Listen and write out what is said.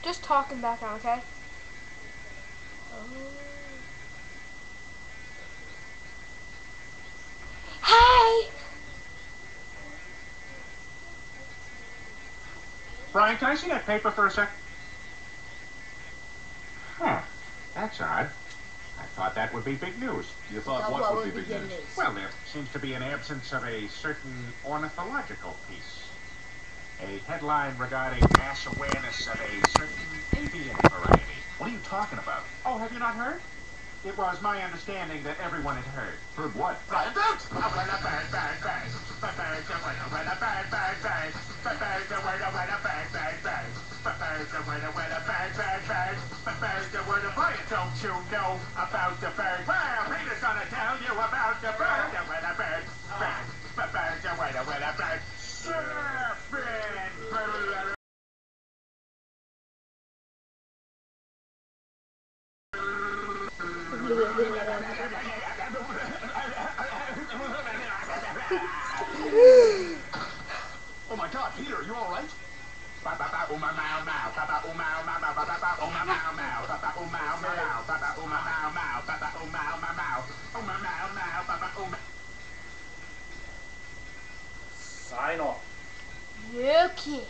Just talk in background, okay? Hi! Brian, can I see that paper for a sec? Huh. That's odd. I thought that would be big news. You thought what would be big news? Well, there seems to be an absence of a certain ornithological piece. A headline regarding mass awareness of a certain avian variety. What are you talking about? Oh, have you not heard? It was my understanding that everyone had heard. Heard what? Don't you know about the bird? Well, Peter's gonna tell you about the bird. Surfing. Oh my God, Peter, are you all right? Sign off. Okay.